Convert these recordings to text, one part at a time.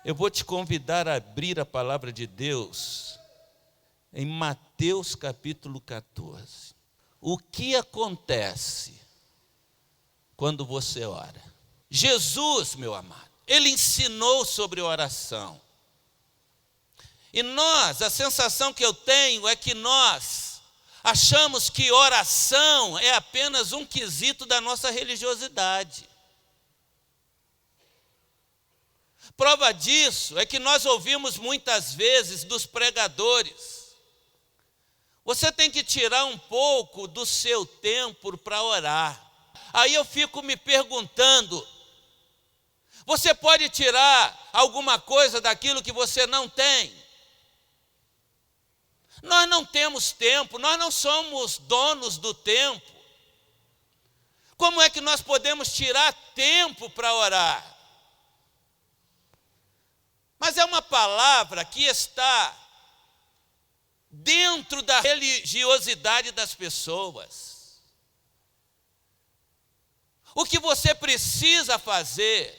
Eu vou te convidar a abrir a palavra de Deus em Mateus capítulo 14. O que acontece quando você ora? Jesus, meu amado, ele ensinou sobre oração. E nós, a sensação que eu tenho é que nós achamos que oração é apenas um quesito da nossa religiosidade. Prova disso é que nós ouvimos muitas vezes dos pregadores: você tem que tirar um pouco do seu tempo para orar. Aí eu fico me perguntando: você pode tirar alguma coisa daquilo que você não tem? Nós não temos tempo, nós não somos donos do tempo. Como é que nós podemos tirar tempo para orar? Mas é uma palavra que está dentro da religiosidade das pessoas. O que você precisa fazer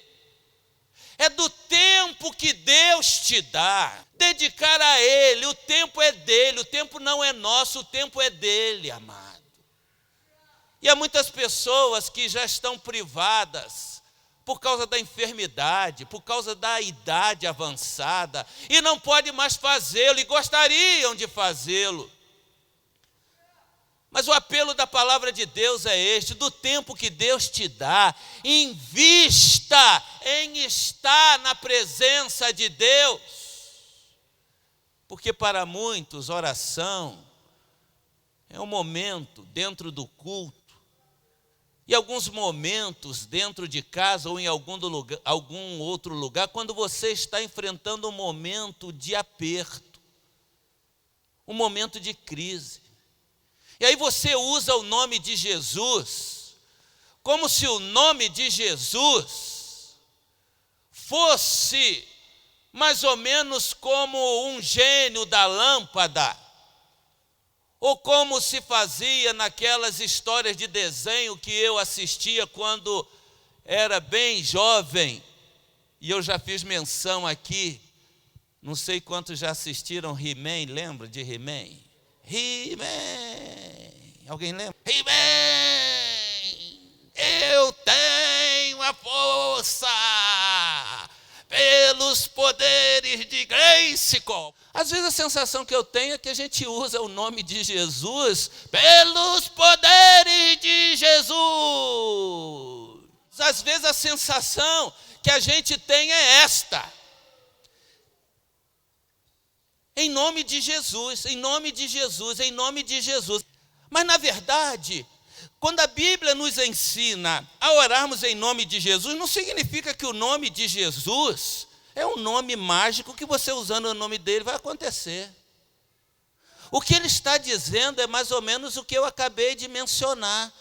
é do tempo que Deus te dá, dedicar a Ele. O tempo é dele, o tempo não é nosso, o tempo é dele, amado. E há muitas pessoas que já estão privadas por causa da enfermidade, por causa da idade avançada, e não pode mais fazê-lo, e gostariam de fazê-lo. Mas o apelo da palavra de Deus é este: do tempo que Deus te dá, invista em estar na presença de Deus. Porque para muitos, oração é um momento dentro do culto, e alguns momentos dentro de casa ou em algum outro lugar, quando você está enfrentando um momento de aperto, um momento de crise. E aí você usa o nome de Jesus, como se o nome de Jesus fosse mais ou menos como um gênio da lâmpada, ou como se fazia naquelas histórias de desenho que eu assistia quando era bem jovem. E eu já fiz menção aqui, não sei quantos já assistiram He-Man, lembra de He-Man? He-Man, alguém lembra? He-Man, eu tenho a força pelos poderes de Grayskull. Às vezes a sensação que eu tenho é que a gente usa o nome de Jesus pelos poderes de Jesus. Às vezes a sensação que a gente tem é esta: em nome de Jesus, em nome de Jesus, em nome de Jesus. Mas na verdade, quando a Bíblia nos ensina a orarmos em nome de Jesus, não significa que o nome de Jesus é um nome mágico que você usando o nome dele vai acontecer. O que ele está dizendo é mais ou menos o que eu acabei de mencionar.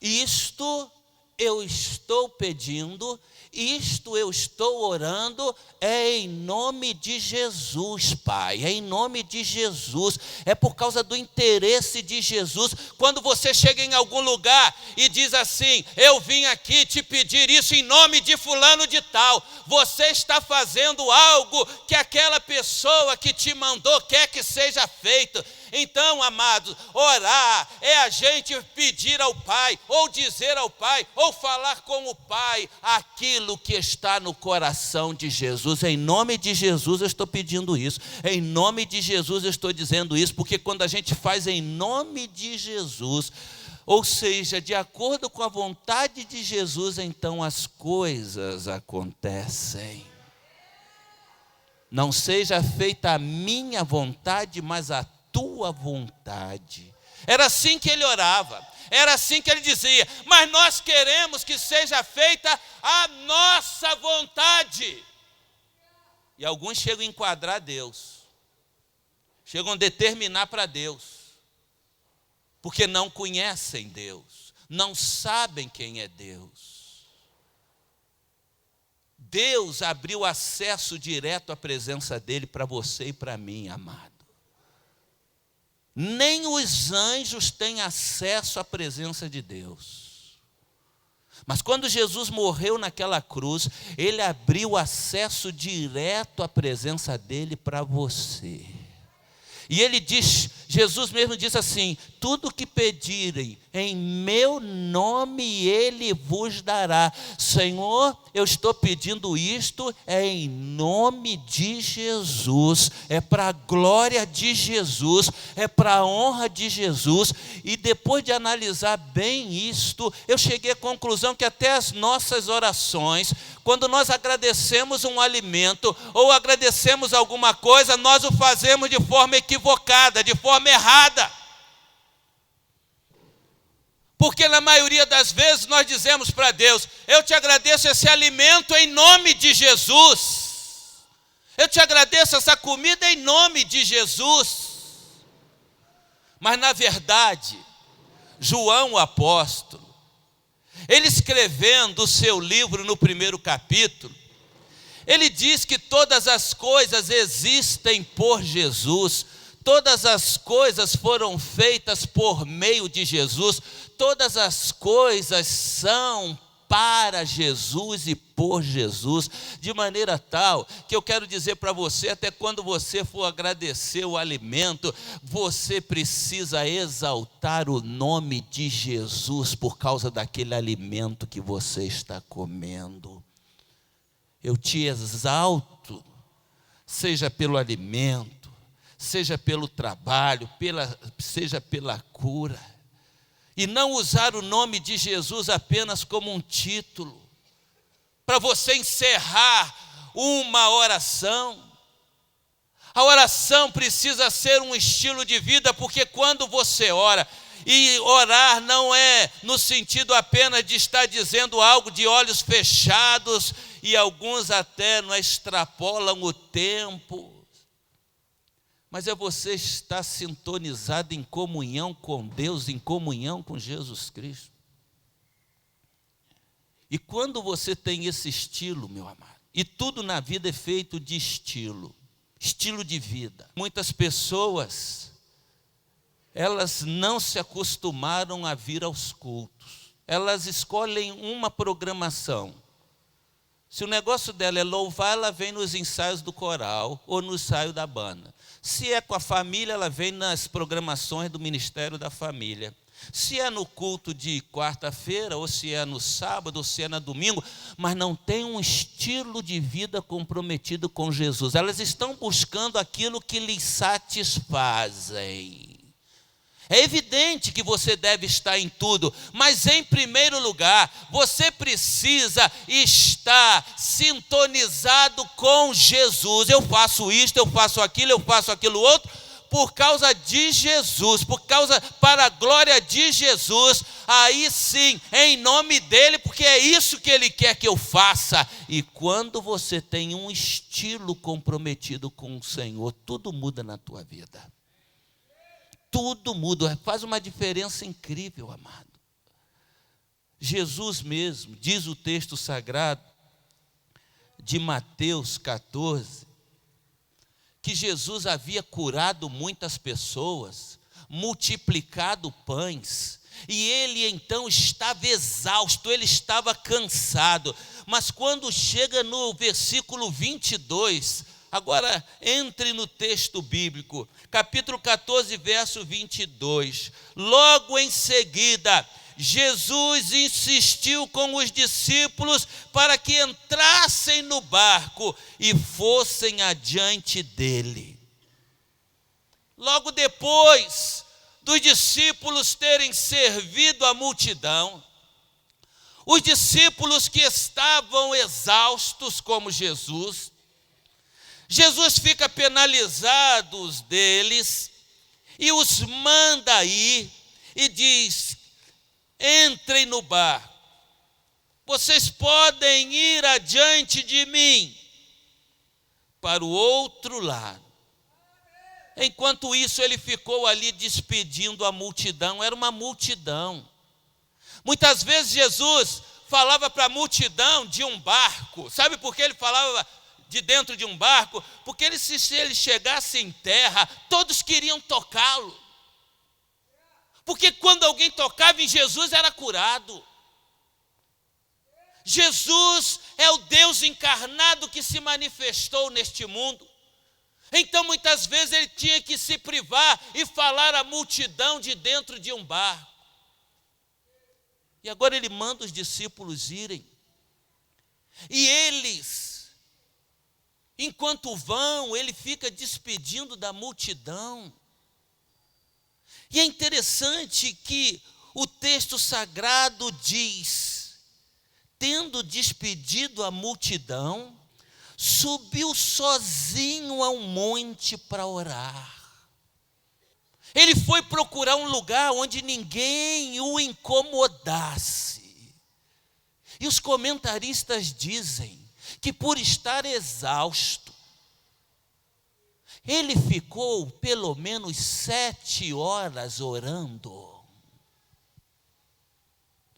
Isto eu estou pedindo, isto eu estou orando, é em nome de Jesus, Pai, é em nome de Jesus, é por causa do interesse de Jesus. Quando você chega em algum lugar e diz assim: eu vim aqui te pedir isso em nome de fulano de tal, você está fazendo algo que aquela pessoa que te mandou quer que seja feito. Então, amados, orar é a gente pedir ao Pai, ou dizer ao Pai, ou falar com o Pai aquilo que está no coração de Jesus. Em nome de Jesus eu estou pedindo isso, em nome de Jesus eu estou dizendo isso, porque quando a gente faz em nome de Jesus, ou seja, de acordo com a vontade de Jesus, então as coisas acontecem. Não seja feita a minha vontade, mas a tua vontade. Era assim que ele orava, era assim que ele dizia: mas nós queremos que seja feita a nossa vontade. E alguns chegam a enquadrar Deus, chegam a determinar para Deus, porque não conhecem Deus, não sabem quem é Deus. Deus abriu acesso direto à presença dele para você e para mim, amado. Nem os anjos têm acesso à presença de Deus. Mas quando Jesus morreu naquela cruz, ele abriu acesso direto à presença dele para você. E ele diz, Jesus mesmo diz assim: tudo que pedirem em meu nome ele vos dará. Senhor, eu estou pedindo isto em nome de Jesus, é para a glória de Jesus, é para a honra de Jesus. E depois de analisar bem isto, eu cheguei à conclusão que até as nossas orações, quando nós agradecemos um alimento ou agradecemos alguma coisa, nós o fazemos de forma equivocada, de forma errada. Porque na maioria das vezes nós dizemos para Deus: eu te agradeço esse alimento em nome de Jesus. Eu te agradeço essa comida em nome de Jesus. Mas na verdade, João o apóstolo, ele escrevendo o seu livro no primeiro capítulo, ele diz que todas as coisas existem por Jesus, todas as coisas foram feitas por meio de Jesus, todas as coisas são para Jesus e por Jesus, de maneira tal que eu quero dizer para você, até quando você for agradecer o alimento, você precisa exaltar o nome de Jesus por causa daquele alimento que você está comendo. Eu te exalto, seja pelo alimento, seja pelo trabalho, seja pela cura. E não usar o nome de Jesus apenas como um título, para você encerrar uma oração. A oração precisa ser um estilo de vida, porque quando você ora, e orar não é no sentido apenas de estar dizendo algo de olhos fechados, e alguns até não extrapolam o tempo, mas é você estar sintonizado em comunhão com Deus, em comunhão com Jesus Cristo. E quando você tem esse estilo, meu amado, e tudo na vida é feito de estilo de vida. Muitas pessoas, elas não se acostumaram a vir aos cultos. Elas escolhem uma programação. Se o negócio dela é louvar, ela vem nos ensaios do coral ou no ensaio da banda. Se é com a família, ela vem nas programações do Ministério da Família. Se é no culto de quarta-feira, ou se é no sábado, ou se é no domingo, mas não tem um estilo de vida comprometido com Jesus. Elas estão buscando aquilo que lhes satisfazem. É evidente que você deve estar em tudo, mas em primeiro lugar, você precisa estar sintonizado com Jesus. Eu faço isto, eu faço aquilo outro, por causa de Jesus, para a glória de Jesus, aí sim, em nome dele, porque é isso que ele quer que eu faça. E quando você tem um estilo comprometido com o Senhor, tudo muda na tua vida. Tudo muda, faz uma diferença incrível, amado. Jesus mesmo, diz o texto sagrado de Mateus 14, que Jesus havia curado muitas pessoas, multiplicado pães, e ele então estava exausto, ele estava cansado. Mas quando chega no versículo 22, agora entre no texto bíblico, capítulo 14, verso 22. Logo em seguida, Jesus insistiu com os discípulos para que entrassem no barco e fossem adiante dele. Logo depois dos discípulos terem servido a multidão, os discípulos que estavam exaustos como Jesus fica penalizado deles e os manda ir e diz: entrem no barco, vocês podem ir adiante de mim para o outro lado. Enquanto isso, ele ficou ali despedindo a multidão. Era uma multidão. Muitas vezes Jesus falava para a multidão de um barco. Sabe por que ele falava de dentro de um barco? Porque se ele chegasse em terra, todos queriam tocá-lo. Porque quando alguém tocava em Jesus, era curado. Jesus é o Deus encarnado que se manifestou neste mundo. Então, muitas vezes, ele tinha que se privar e falar à multidão de dentro de um barco. E agora ele manda os discípulos irem. E eles, enquanto vão, ele fica despedindo da multidão. E é interessante que o texto sagrado diz: tendo despedido a multidão, subiu sozinho a um monte para orar. Ele foi procurar um lugar onde ninguém o incomodasse. E os comentaristas dizem que, por estar exausto, ele ficou pelo menos 7 horas orando.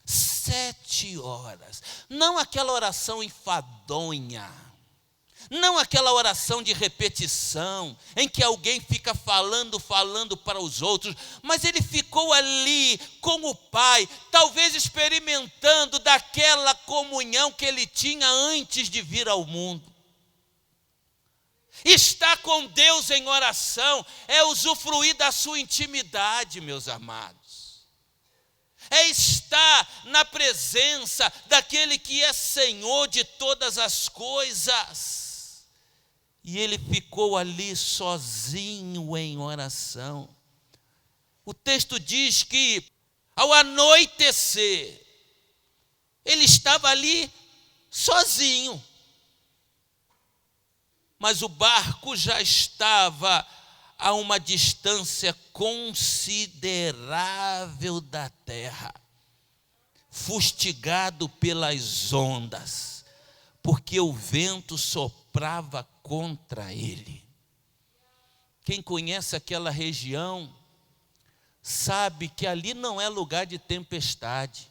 7 horas. Não aquela oração enfadonha. Não aquela oração de repetição, em que alguém fica falando para os outros, mas ele ficou ali com o Pai, talvez experimentando daquela comunhão que ele tinha antes de vir ao mundo. Estar com Deus em oração é usufruir da sua intimidade, meus amados. É estar na presença daquele que é Senhor de todas as coisas. E ele ficou ali sozinho em oração. O texto diz que, ao anoitecer, ele estava ali sozinho. Mas o barco já estava a uma distância considerável da terra, fustigado pelas ondas, porque o vento soprava contra ele. Quem conhece aquela região sabe que ali não é lugar de tempestade.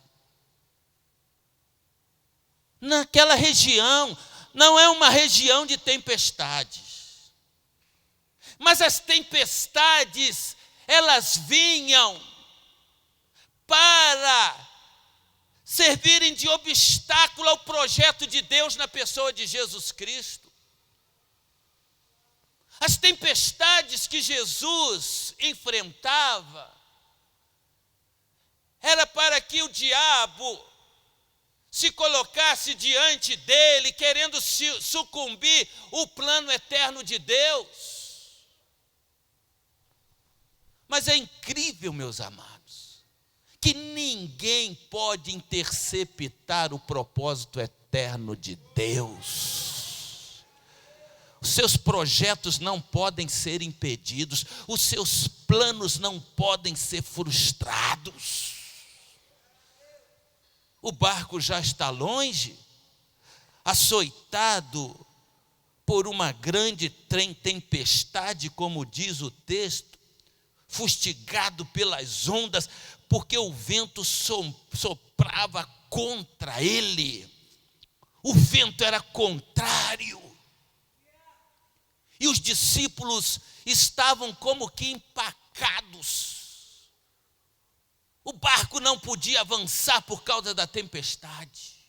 Naquela região não é uma região de tempestades. Mas as tempestades, elas vinham para servirem de obstáculo ao projeto de Deus na pessoa de Jesus Cristo. As tempestades que Jesus enfrentava era para que o diabo se colocasse diante dele, querendo sucumbir o plano eterno de Deus. Mas é incrível, meus amados, que ninguém pode interceptar o propósito eterno de Deus. Os seus projetos não podem ser impedidos, os seus planos não podem ser frustrados. O barco já está longe, açoitado por uma grande tempestade, como diz o texto, fustigado pelas ondas, porque o vento soprava contra ele. O vento era contrário. E os discípulos estavam como que empacados. O barco não podia avançar por causa da tempestade.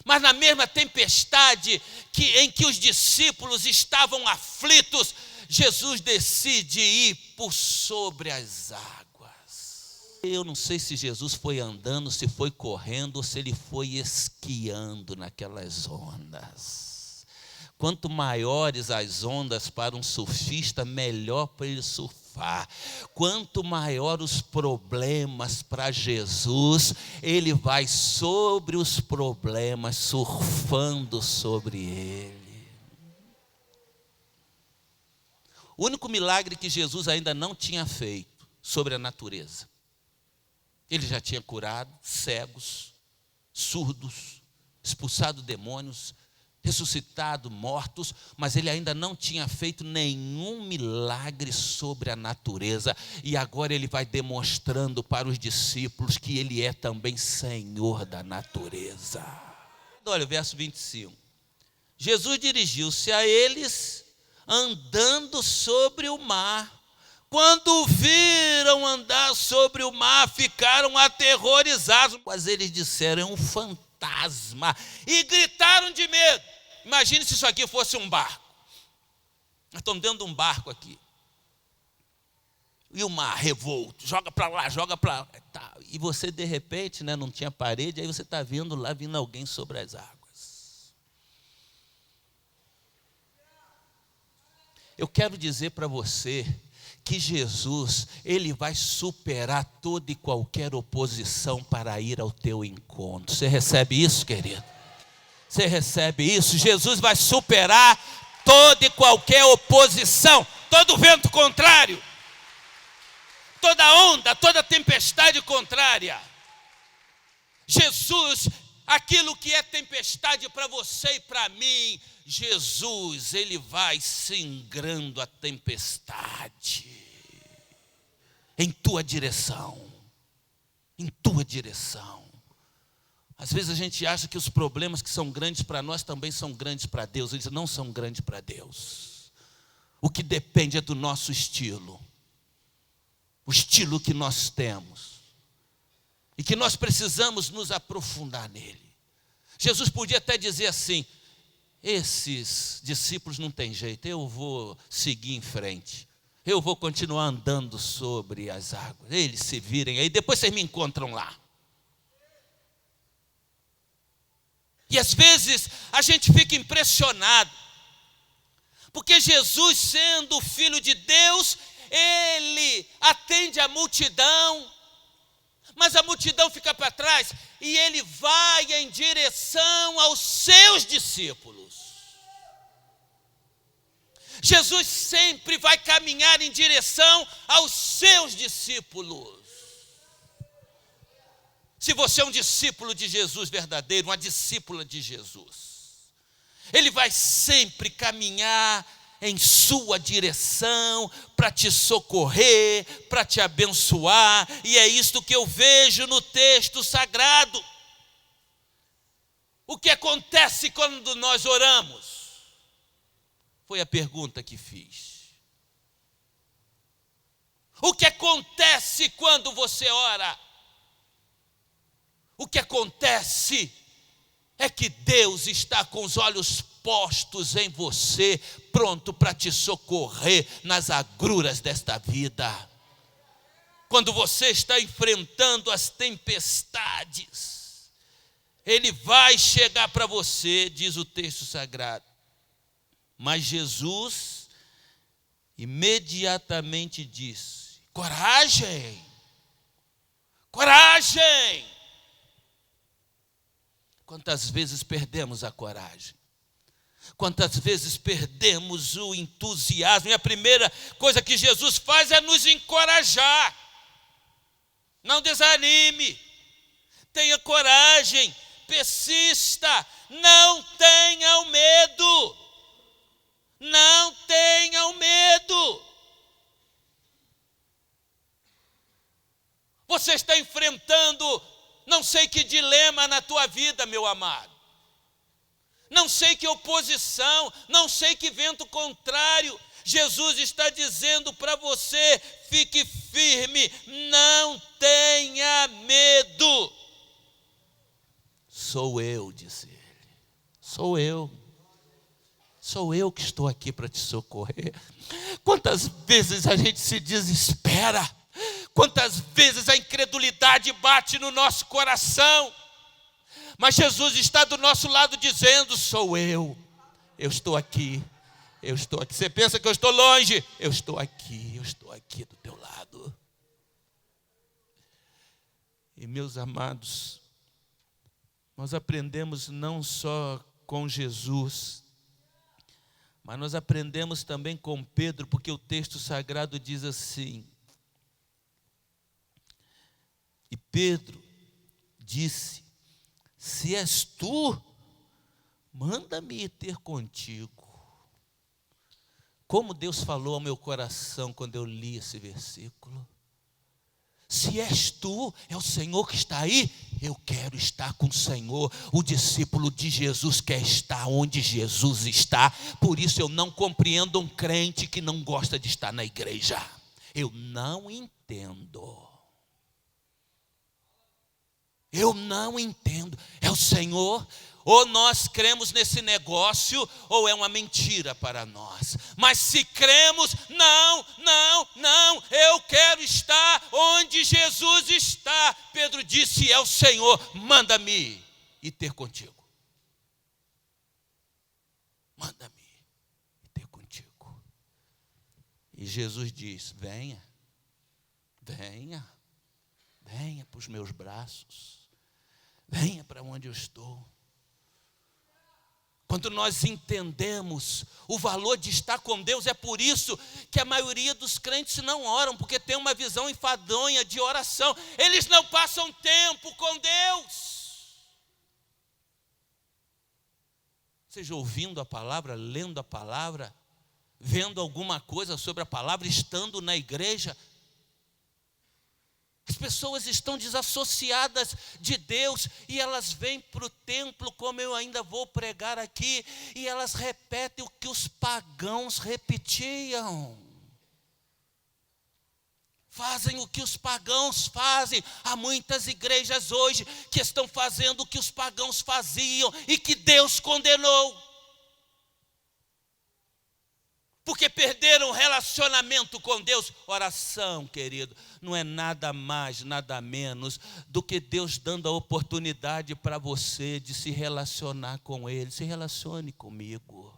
Mas na mesma tempestade em que os discípulos estavam aflitos, Jesus decide ir por sobre as águas. Eu não sei se Jesus foi andando, se foi correndo, ou se ele foi esquiando naquelas ondas. Quanto maiores as ondas para um surfista, melhor para ele surfar. Quanto maior os problemas para Jesus, ele vai sobre os problemas, surfando sobre ele. O único milagre que Jesus ainda não tinha feito sobre a natureza. Ele já tinha curado cegos, surdos, expulsado demônios, ressuscitado mortos, mas ele ainda não tinha feito nenhum milagre sobre a natureza. E agora ele vai demonstrando para os discípulos que ele é também Senhor da natureza. Olha o verso 25. Jesus dirigiu-se a eles andando sobre o mar. Quando o viram andar sobre o mar, ficaram aterrorizados. Mas eles disseram: é um fantasma fantasma, e gritaram de medo. Imagine se isso aqui fosse um barco. Nós estamos dentro de um barco aqui. E o mar revolto, joga para lá, joga para lá. E você, de repente, né, não tinha parede, aí você está vendo lá, vindo alguém sobre as águas. Eu quero dizer para você que Jesus, Ele vai superar toda e qualquer oposição para ir ao teu encontro. Você recebe isso, querido? Você recebe isso? Jesus vai superar toda e qualquer oposição, todo vento contrário, toda onda, toda tempestade contrária. Jesus, aquilo que é tempestade para você e para mim, Jesus, Ele vai singrando a tempestade em tua direção, em tua direção. Às vezes a gente acha que os problemas que são grandes para nós também são grandes para Deus. Eles não são grandes para Deus. O que depende é do nosso estilo, o estilo que nós temos, e que nós precisamos nos aprofundar nele. Jesus podia até dizer assim: esses discípulos não tem jeito, eu vou seguir em frente, eu vou continuar andando sobre as águas, eles se virem aí, depois vocês me encontram lá. E às vezes a gente fica impressionado, porque Jesus, sendo o Filho de Deus, Ele atende a multidão, mas a multidão fica para trás, e Ele vai em direção aos seus discípulos. Jesus sempre vai caminhar em direção aos seus discípulos. Se você é um discípulo de Jesus verdadeiro, uma discípula de Jesus, Ele vai sempre caminhar em sua direção para te socorrer, para te abençoar. E é isto que eu vejo no texto sagrado. O que acontece quando nós oramos? Foi a pergunta que fiz. O que acontece quando você ora? O que acontece é que Deus está com os olhos postos em você, pronto para te socorrer nas agruras desta vida. Quando você está enfrentando as tempestades, Ele vai chegar para você, diz o texto sagrado. Mas Jesus imediatamente disse: coragem, coragem. Quantas vezes perdemos a coragem? Quantas vezes perdemos o entusiasmo? E a primeira coisa que Jesus faz é nos encorajar. Não desanime, tenha coragem, persista, não tenha medo. Não tenha medo. Você está enfrentando não sei que dilema na tua vida, meu amado. Não sei que oposição, não sei que vento contrário. Jesus está dizendo para você: fique firme, não tenha medo. Sou eu, disse ele. Sou eu. Sou eu que estou aqui para te socorrer. Quantas vezes a gente se desespera, quantas vezes a incredulidade bate no nosso coração, mas Jesus está do nosso lado dizendo: sou eu estou aqui, eu estou aqui. Você pensa que eu estou longe? Eu estou aqui do teu lado. E meus amados, nós aprendemos não só com Jesus, mas nós aprendemos também com Pedro, porque o texto sagrado diz assim: e Pedro disse: se és tu, manda-me ir ter contigo. Como Deus falou ao meu coração quando eu li esse versículo. Se és tu, é o Senhor que está aí, eu quero estar com o Senhor. O discípulo de Jesus quer estar onde Jesus está. Por isso eu não compreendo um crente que não gosta de estar na igreja. Eu não entendo. Eu não entendo. É o Senhor? Ou nós cremos nesse negócio, ou é uma mentira para nós. Mas se cremos, não, eu quero estar onde Jesus está. Pedro disse, é o Senhor, manda-me ir ter contigo. Manda-me ir ter contigo. E Jesus diz, venha para os meus braços. Venha para onde eu estou. Quando nós entendemos o valor de estar com Deus, é por isso que a maioria dos crentes não oram, porque tem uma visão enfadonha de oração. Eles não passam tempo com Deus. Seja ouvindo a palavra, lendo a palavra, vendo alguma coisa sobre a palavra, estando na igreja. As pessoas estão desassociadas de Deus e elas vêm para o templo, como eu ainda vou pregar aqui, e elas repetem o que os pagãos repetiam. Fazem o que os pagãos fazem. Há muitas igrejas hoje que estão fazendo o que os pagãos faziam e que Deus condenou. Porque perderam o relacionamento com Deus. Oração, querido, não é nada mais, nada menos do que Deus dando a oportunidade para você de se relacionar com Ele. Se relacione comigo.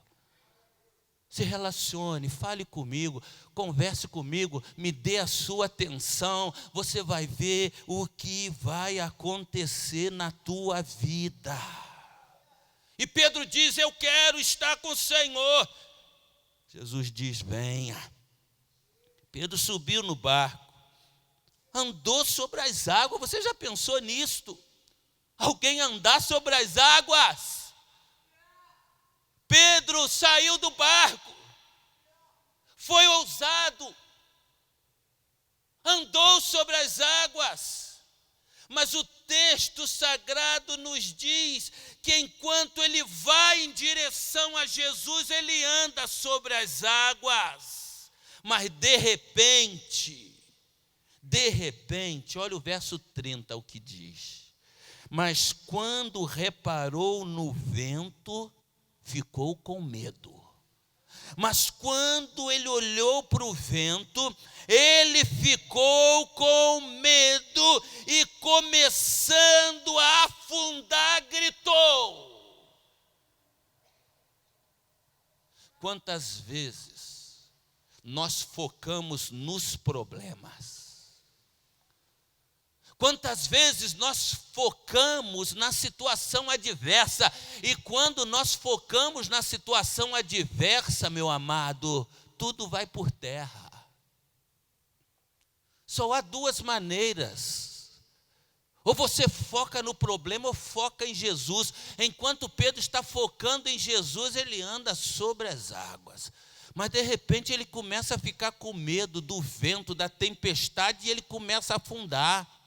Se relacione, fale comigo, converse comigo, me dê a sua atenção. Você vai ver o que vai acontecer na tua vida. E Pedro diz, eu quero estar com o Senhor. Jesus diz, venha. Pedro subiu no barco, andou sobre as águas. Você já pensou nisto? Alguém andar sobre as águas? Pedro saiu do barco, foi ousado, andou sobre as águas. Mas o texto sagrado nos diz que enquanto ele vai em direção a Jesus, ele anda sobre as águas. Mas de repente, olha o verso 30, o que diz. Mas quando reparou no vento, ficou com medo. Mas quando ele olhou para o vento, ele ficou com medo e, começando a afundar, gritou. Quantas vezes nós focamos nos problemas? Quantas vezes nós focamos na situação adversa, e quando nós focamos na situação adversa, meu amado, tudo vai por terra. Só há duas maneiras: ou você foca no problema ou foca em Jesus. Enquanto Pedro está focando em Jesus, ele anda sobre as águas. Mas de repente ele começa a ficar com medo do vento, da tempestade, e ele começa a afundar.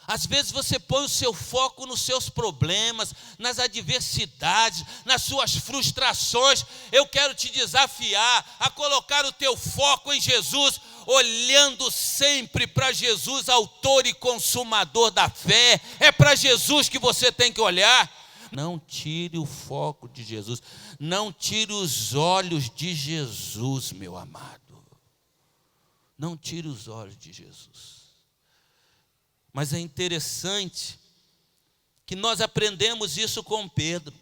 Às vezes você põe o seu foco nos seus problemas, nas adversidades, nas suas frustrações. Eu quero te desafiar a colocar o teu foco em Jesus, olhando sempre para Jesus, autor e consumador da fé. É para Jesus que você tem que olhar. Não tire o foco de Jesus, não tire os olhos de Jesus, meu amado. Não tire os olhos de Jesus. Mas é interessante que nós aprendemos isso com Pedro.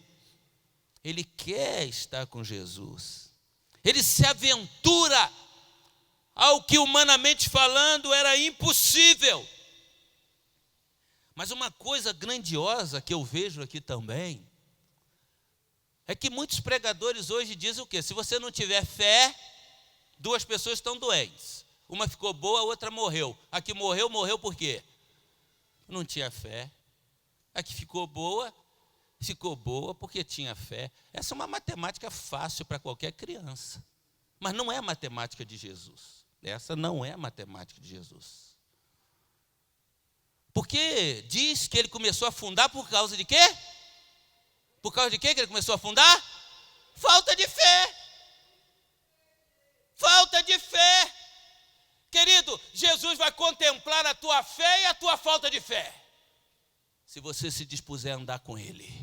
Ele quer estar com Jesus. Ele se aventura ao que, humanamente falando, era impossível. Mas uma coisa grandiosa que eu vejo aqui também é que muitos pregadores hoje dizem o quê? Se você não tiver fé, duas pessoas estão doentes. Uma ficou boa, a outra morreu. A que morreu, morreu por quê? Não tinha fé. A que ficou boa porque tinha fé. Essa é uma matemática fácil para qualquer criança. Mas não é a matemática de Jesus. Essa não é a matemática de Jesus. Porque diz que ele começou a afundar por causa de quê? Por causa de quê que ele começou a afundar? Falta de fé. Falta de fé. Querido, Jesus vai contemplar a tua fé e a tua falta de fé. se você se dispuser a andar com Ele.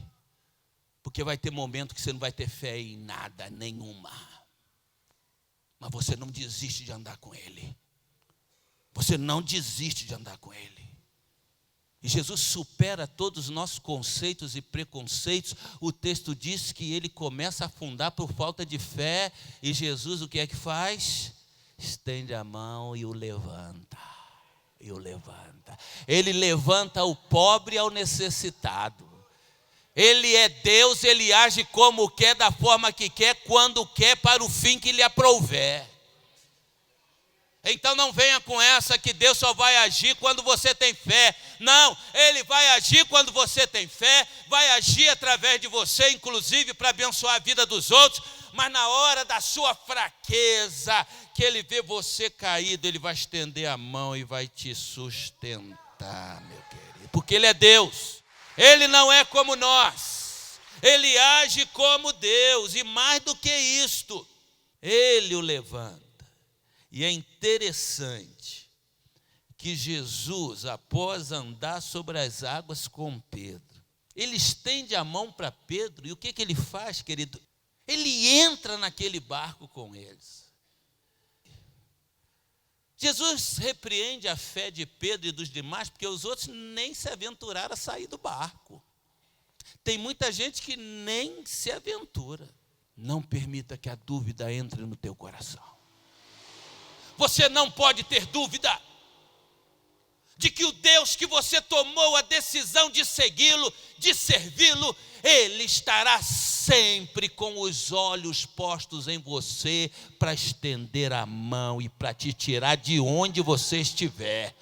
Porque vai ter momento que você não vai ter fé em nada, nenhuma. Mas você não desiste de andar com Ele. Você não desiste de andar com Ele. E Jesus supera todos os nossos conceitos e preconceitos. O texto diz que ele começa a afundar por falta de fé. E Jesus o que é que faz? Estende a mão e o levanta. E o levanta. Ele levanta o pobre ao necessitado. Ele é Deus, Ele age como quer, da forma que quer, quando quer, para o fim que lhe aprouver. Então não venha com essa que Deus só vai agir quando você tem fé. Não, Ele vai agir quando você tem fé, vai agir através de você, inclusive para abençoar a vida dos outros, mas na hora da sua fraqueza, que Ele vê você caído, Ele vai estender a mão e vai te sustentar, meu querido, porque Ele é Deus. Ele não é como nós, Ele age como Deus, e mais do que isto, Ele o levanta. E é interessante que Jesus, após andar sobre as águas com Pedro, ele estende a mão para Pedro, e o que ele faz, querido? Ele entra naquele barco com eles. Jesus repreende a fé de Pedro e dos demais, porque os outros nem se aventuraram a sair do barco. Tem muita gente que nem se aventura. Não permita que a dúvida entre no teu coração. Você não pode ter dúvida de que o Deus que você tomou a decisão de segui-lo, de servi-lo, Ele estará sempre com os olhos postos em você para estender a mão e para te tirar de onde você estiver.